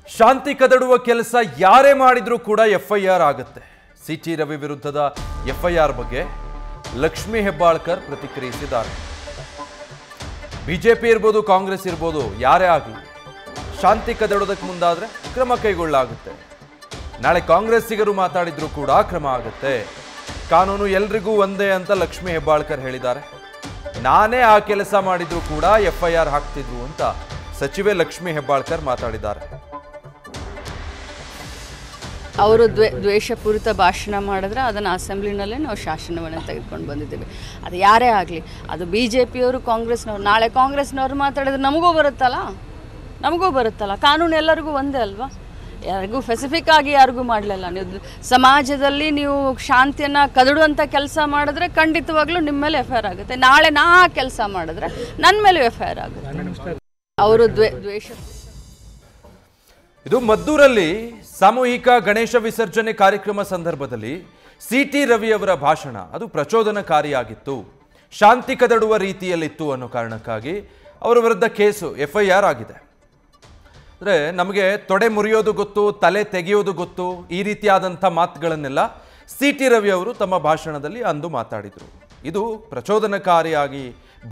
ಶಾಂತಿ ಕದಡುವ ಕೆಲಸ ಯಾರೇ ಮಾಡಿದ್ರೂ ಕೂಡ ಎಫ್ಐಆರ್ ಆಗುತ್ತೆ. ಸಿಟಿ ರವಿ ವಿರುದ್ಧದ ಎಫ್ಐಆರ್ ಬಗ್ಗೆ ಲಕ್ಷ್ಮೀ ಹೆಬ್ಬಾಳ್ಕರ್ ಪ್ರತಿಕ್ರಿಯಿಸಿದ್ದಾರೆ. ಬಿಜೆಪಿ ಇರ್ಬೋದು, ಕಾಂಗ್ರೆಸ್ ಇರ್ಬೋದು, ಯಾರೇ ಆಗಲಿ ಶಾಂತಿ ಕದಡೋದಕ್ಕೆ ಮುಂದಾದ್ರೆ ಕ್ರಮ ಕೈಗೊಳ್ಳಲಾಗುತ್ತೆ. ನಾಳೆ ಕಾಂಗ್ರೆಸ್ಸಿಗರು ಮಾತಾಡಿದ್ರು ಕೂಡ ಕ್ರಮ ಆಗುತ್ತೆ. ಕಾನೂನು ಎಲ್ರಿಗೂ ಒಂದೇ ಅಂತ ಲಕ್ಷ್ಮೀ ಹೆಬ್ಬಾಳ್ಕರ್ ಹೇಳಿದ್ದಾರೆ. ನಾನೇ ಆ ಕೆಲಸ ಮಾಡಿದ್ರು ಕೂಡ ಎಫ್ಐಆರ್ ಹಾಕ್ತಿದ್ರು ಅಂತ ಸಚಿವೆ ಲಕ್ಷ್ಮೀ ಹೆಬ್ಬಾಳ್ಕರ್ ಮಾತಾಡಿದ್ದಾರೆ. ಅವರು ದ್ವೇಷಪೂರಿತ ಭಾಷಣ ಮಾಡಿದ್ರೆ ಅದನ್ನು ಅಸೆಂಬ್ಲಿನಲ್ಲೇ ನಾವು ಶಾಸನವನ್ನು ತೆಗೆದುಕೊಂಡು ಬಂದಿದ್ದೀವಿ. ಅದು ಯಾರೇ ಆಗಲಿ, ಅದು ಬಿ ಜೆ ಪಿಯವರು, ಕಾಂಗ್ರೆಸ್ನವ್ರು. ನಾಳೆ ಕಾಂಗ್ರೆಸ್ನವ್ರು ಮಾತಾಡಿದ್ರೆ ನಮಗೂ ಬರುತ್ತಲ್ಲ. ಕಾನೂನು ಎಲ್ಲರಿಗೂ ಒಂದೇ ಅಲ್ವಾ? ಯಾರಿಗೂ ಸ್ಪೆಸಿಫಿಕ್ ಆಗಿ ಯಾರಿಗೂ ಮಾಡಲಿಲ್ಲ. ನೀವು ಸಮಾಜದಲ್ಲಿ ನೀವು ಶಾಂತಿಯನ್ನು ಕದಡುವಂಥ ಕೆಲಸ ಮಾಡಿದ್ರೆ ಖಂಡಿತವಾಗ್ಲೂ ನಿಮ್ಮ ಮೇಲೆ ಎಫ್ಐಆರ್ ಆಗುತ್ತೆ. ನಾಳೆ ನಾ ಕೆಲಸ ಮಾಡಿದ್ರೆ ನನ್ನ ಮೇಲೂ ಎಫ್ಐಆರ್ ಆಗುತ್ತೆ. ಅವರು ದ್ವೇಷ. ಇದು ಮದ್ದೂರಲ್ಲಿ ಸಾಮೂಹಿಕ ಗಣೇಶ ವಿಸರ್ಜನೆ ಕಾರ್ಯಕ್ರಮ ಸಂದರ್ಭದಲ್ಲಿ ಸಿಟಿ ರವಿ ಅವರ ಭಾಷಣ ಅದು ಪ್ರಚೋದನಕಾರಿಯಾಗಿತ್ತು, ಶಾಂತಿ ಕದಡುವ ರೀತಿಯಲ್ಲಿತ್ತು ಅನ್ನೋ ಕಾರಣಕ್ಕಾಗಿ ಅವರ ವಿರುದ್ಧ ಕೇಸು ಎಫ್ಐಆರ್ ಆಗಿದೆ. ಅಂದರೆ ನಮಗೆ ತೊಡೆ ಮುರಿಯೋದು ಗೊತ್ತು, ತಲೆ ತೆಗೆಯೋದು ಗೊತ್ತು, ಈ ರೀತಿಯಾದಂಥ ಮಾತುಗಳನ್ನೆಲ್ಲ ಸಿಟಿ ರವಿ ಅವರು ತಮ್ಮ ಭಾಷಣದಲ್ಲಿ ಅಂದು ಮಾತಾಡಿದರು. ಇದು ಪ್ರಚೋದನಕಾರಿಯಾಗಿ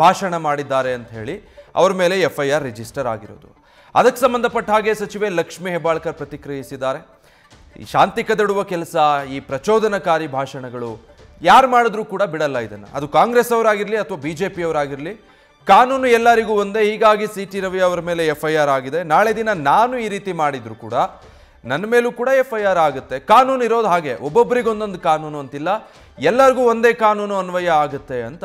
ಭಾಷಣ ಮಾಡಿದ್ದಾರೆ ಅಂತ ಹೇಳಿ ಅವ್ರ ಮೇಲೆ ಎಫ್ಐಆರ್ ರಿಜಿಸ್ಟರ್ ಆಗಿರೋದು. ಅದಕ್ಕೆ ಸಂಬಂಧಪಟ್ಟ ಹಾಗೆ ಸಚಿವೆ ಲಕ್ಷ್ಮೀ ಹೆಬ್ಬಾಳ್ಕರ್ ಪ್ರತಿಕ್ರಿಯಿಸಿದ್ದಾರೆ. ಈ ಶಾಂತಿ ಕದಡುವ ಕೆಲಸ, ಈ ಪ್ರಚೋದನಕಾರಿ ಭಾಷಣಗಳು ಯಾರು ಮಾಡಿದ್ರೂ ಕೂಡ ಬಿಡಲ್ಲ ಇದನ್ನು. ಅದು ಕಾಂಗ್ರೆಸ್ ಅವರಾಗಿರಲಿ ಅಥವಾ ಬಿ ಜೆ ಪಿಯವರಾಗಿರಲಿ, ಕಾನೂನು ಎಲ್ಲರಿಗೂ ಒಂದೇ. ಹೀಗಾಗಿ ಸಿಟಿ ರವಿ ಅವರ ಮೇಲೆ ಎಫ್ಐಆರ್ ಆಗಿದೆ. ನಾಳೆ ದಿನ ನಾನು ಈ ರೀತಿ ಮಾಡಿದ್ರು ಕೂಡ ನನ್ನ ಮೇಲೂ ಕೂಡ ಎಫ್ಐಆರ್ ಆಗುತ್ತೆ. ಕಾನೂನು ಇರೋದು ಹಾಗೆ, ಒಬ್ಬೊಬ್ಬರಿಗೊಂದೊಂದು ಕಾನೂನು ಅಂತಿಲ್ಲ, ಎಲ್ಲರಿಗೂ ಒಂದೇ ಕಾನೂನು ಅನ್ವಯ ಆಗುತ್ತೆ ಅಂತ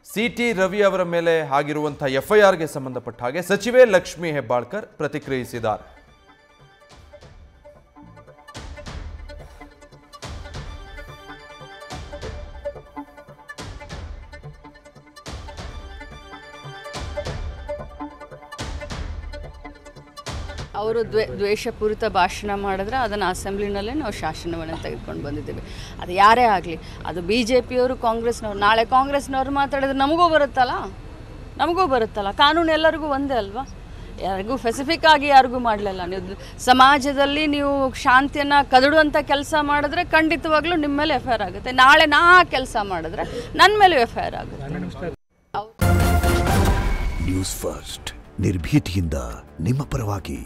ಸಿಟಿ ರವಿ ಅವರ ಮೇಲೆ ಆಗಿರುವಂಥ ಎಫ್ಐಆರ್ಗೆ ಸಂಬಂಧಪಟ್ಟ ಹಾಗೆ ಸಚಿವೆ ಲಕ್ಷ್ಮೀ ಹೆಬ್ಬಾಳ್ಕರ್ ಪ್ರತಿಕ್ರಿಯಿಸಿದ್ದಾರೆ. ಅವರು ದ್ವೇಷಪೂರಿತ ಭಾಷಣ ಮಾಡಿದ್ರೆ ಅದನ್ನು ಅಸೆಂಬ್ಲಿನಲ್ಲೇ ನಾವು ಶಾಸನವನ್ನು ತೆಗೆದುಕೊಂಡು ಬಂದಿದ್ದೀವಿ. ಅದು ಯಾರೇ ಆಗಲಿ, ಅದು ಬಿ ಜೆ ಪಿಯವರು, ಕಾಂಗ್ರೆಸ್ನವ್ರು. ನಾಳೆ ಕಾಂಗ್ರೆಸ್ನವ್ರು ಮಾತಾಡಿದ್ರೆ ನಮಗೂ ಬರುತ್ತಲ್ಲ. ಕಾನೂನು ಎಲ್ಲರಿಗೂ ಒಂದೇ ಅಲ್ವಾ? ಯಾರಿಗೂ ಸ್ಪೆಸಿಫಿಕ್ ಆಗಿ ಯಾರಿಗೂ ಮಾಡಲಿಲ್ಲ. ನೀವು ಸಮಾಜದಲ್ಲಿ ನೀವು ಶಾಂತಿಯನ್ನು ಕದಡುವಂಥ ಕೆಲಸ ಮಾಡಿದ್ರೆ ಖಂಡಿತವಾಗ್ಲೂ ನಿಮ್ಮ ಮೇಲೆ ಎಫ್ಐಆರ್ ಆಗುತ್ತೆ. ನಾಳೆ ನಾ ಕೆಲಸ ಮಾಡಿದ್ರೆ ನನ್ನ ಮೇಲೂ ಎಫ್ಐಆರ್ ಆಗುತ್ತೆ. ನ್ಯೂಸ್ ಫಸ್ಟ್ ನಿರ್ಭೀತಿಯಿಂದ ನಿಮ್ಮ ಪರವಾಗಿ.